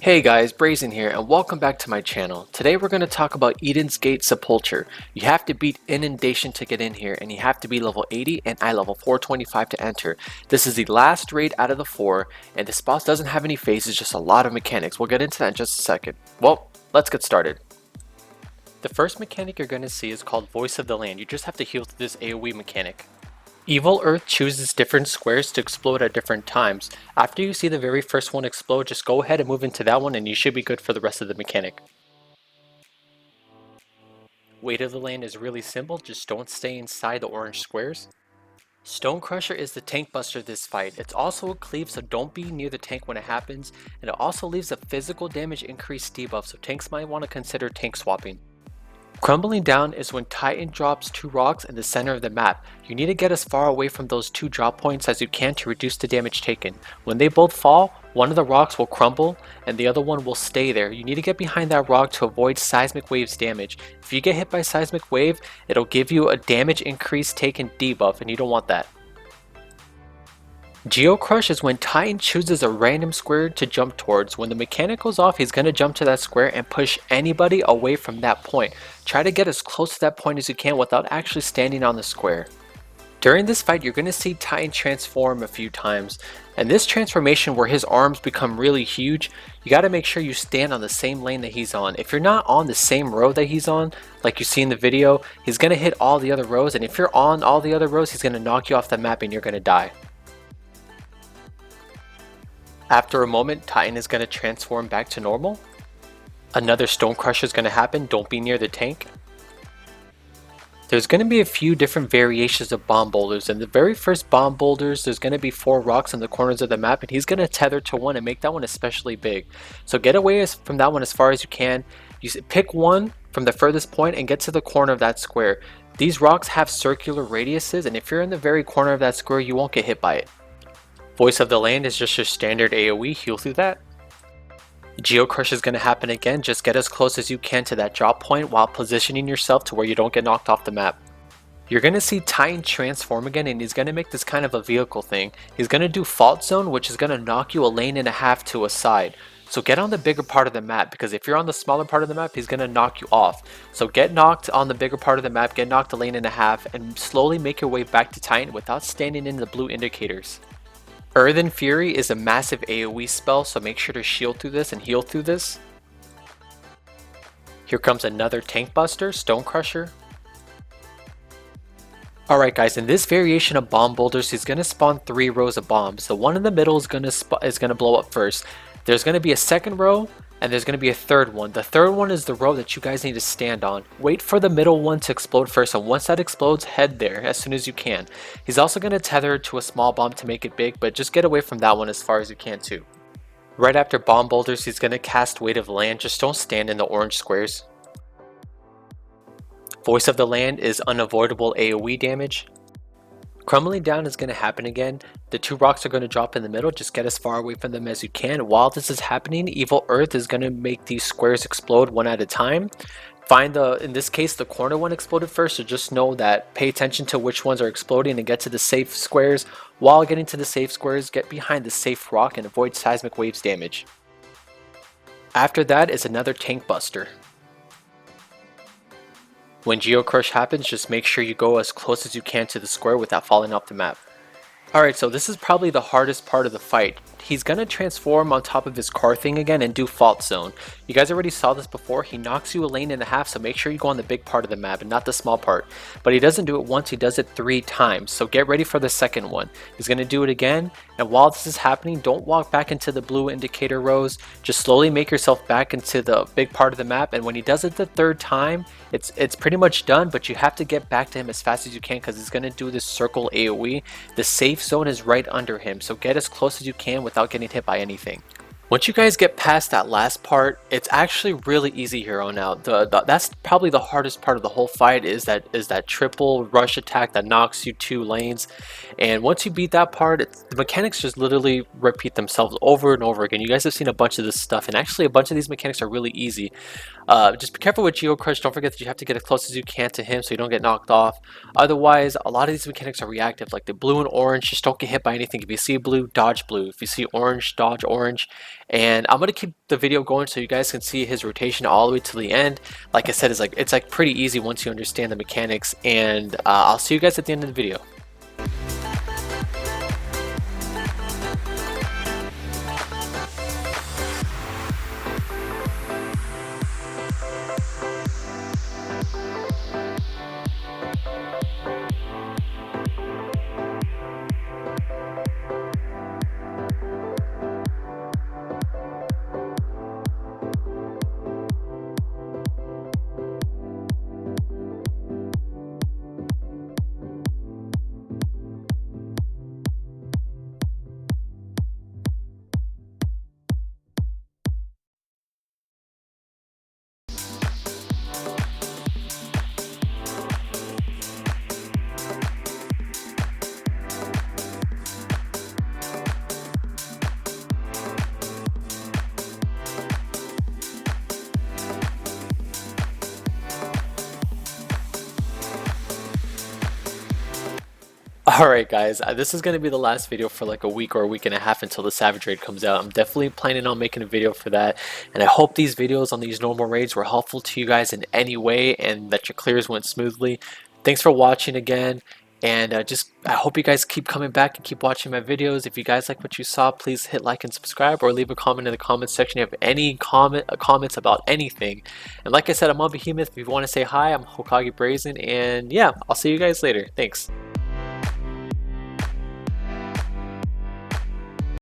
Hey guys, Brazen here and welcome back to my channel. Today we're going to talk about Eden's Gate Sepulture. You have to beat Inundation to get in here and you have to be level 80 and I level 425 to enter. This is the last raid out of the 4 and this boss doesn't have any phases, just a lot of mechanics. We'll get into that in just a second. Well, let's get started. The first mechanic you're going to see is called Voice of the Land. You just have to heal through this AoE mechanic. Evil Earth chooses different squares to explode at different times. After you see the very first one explode, just go ahead and move into that one and you should be good for the rest of the mechanic. Weight of the Land is really simple, just don't stay inside the orange squares. Stone Crusher is the tank buster this fight. It's also a cleave, so don't be near the tank when it happens, and it also leaves a physical damage increase debuff, so tanks might want to consider tank swapping. Crumbling Down is when Titan drops 2 rocks in the center of the map. You need to get as far away from those 2 drop points as you can to reduce the damage taken. When they both fall, one of the rocks will crumble and the other one will stay there. You need to get behind that rock to avoid Seismic Wave's damage. If you get hit by Seismic Wave, it'll give you a damage increase taken debuff and you don't want that. Geocrush is when Titan chooses a random square to jump towards. When the mechanic goes off, he's going to jump to that square and push anybody away from that point. Try to get as close to that point as you can without actually standing on the square. During this fight, you're going to see Titan transform a few times. And this transformation where his arms become really huge, you got to make sure you stand on the same lane that he's on. If you're not on the same row that he's on, like you see in the video, he's going to hit all the other rows. And if you're on all the other rows, he's going to knock you off the map and you're going to die. After a moment, Titan is going to transform back to normal. Another Stone Crusher is going to happen. Don't be near the tank. There's going to be a few different variations of bomb boulders. In the very first bomb boulders, there's going to be 4 rocks in the corners of the map, and he's going to tether to one and make that one especially big. So get away from that one as far as you can. You pick one from the furthest point and get to the corner of that square. These rocks have circular radiuses, and if you're in the very corner of that square, you won't get hit by it. Voice of the Land is just your standard AoE, heal through that. Geocrush is going to happen again, just get as close as you can to that drop point while positioning yourself to where you don't get knocked off the map. You're going to see Titan transform again and he's going to make this kind of a vehicle thing. He's going to do Fault Zone, which is going to knock you a lane and a half to a side. So get on the bigger part of the map, because if you're on the smaller part of the map, he's going to knock you off. So get knocked on the bigger part of the map, get knocked a lane and a half, and slowly make your way back to Titan without standing in the blue indicators. Earthen Fury is a massive AoE spell, so make sure to shield through this and heal through this. Here comes another tank buster, Stone Crusher. Alright guys, in this variation of bomb boulders, he's going to spawn 3 rows of bombs. The one in the middle is going to blow up first. There's going to be a second row, and there's going to be a third one. The third one is the row that you guys need to stand on. Wait for the middle one to explode first, and once that explodes, head there as soon as you can. He's also going to tether to a small bomb to make it big, but just get away from that one as far as you can too. Right after bomb boulders, he's going to cast Weight of the Land. Just don't stand in the orange squares. Voice of the Land is unavoidable AoE damage. Crumbling Down is going to happen again. The 2 rocks are going to drop in the middle. Just get as far away from them as you can. While this is happening, Evil Earth is going to make these squares explode one at a time. In this case, the corner one exploded first, so just know that pay attention to which ones are exploding and get to the safe squares. While getting to the safe squares, get behind the safe rock and avoid Seismic Wave's damage. After that is another tank buster. When Geocrush happens, just make sure you go as close as you can to the square without falling off the map. Alright, so this is probably the hardest part of the fight. He's going to transform on top of his car thing again and do Fault Zone. You guys already saw this before. He knocks you a lane and a half, so make sure you go on the big part of the map and not the small part. But he doesn't do it once, he does it 3 times, so get ready for the second one. He's going to do it again, and while this is happening, don't walk back into the blue indicator rows. Just slowly make yourself back into the big part of the map, and when he does it the 3rd time, it's pretty much done, but you have to get back to him as fast as you can because he's going to do this circle AoE. The safe zone is right under him, so get as close as you can without getting hit by anything. Once you guys get past that last part, it's actually really easy here on out. That's probably the hardest part of the whole fight is that triple rush attack that knocks you 2 lanes. And once you beat that part, the mechanics just literally repeat themselves over and over again. You guys have seen a bunch of this stuff, and actually a bunch of these mechanics are really easy. Just be careful with Geocrush. Don't forget that you have to get as close as you can to him so you don't get knocked off. Otherwise, a lot of these mechanics are reactive, like the blue and orange. Just don't get hit by anything. If you see blue, dodge blue. If you see orange, dodge orange. And I'm gonna keep the video going so you guys can see his rotation all the way to the end. Like I said, it's like pretty easy once you understand the mechanics, and I'll see you guys at the end of the video. Alright guys, this is going to be the last video for like a week or a week and a half until the Savage Raid comes out. I'm definitely planning on making a video for that, and I hope these videos on these normal raids were helpful to you guys in any way and that your clears went smoothly. Thanks for watching again, and I hope you guys keep coming back and keep watching my videos. If you guys like what you saw, please hit like and subscribe, or leave a comment in the comments section if you have any comments about anything. And like I said, I'm on Behemoth. If you want to say hi, I'm Hokage Brazen, and yeah, I'll see you guys later. Thanks.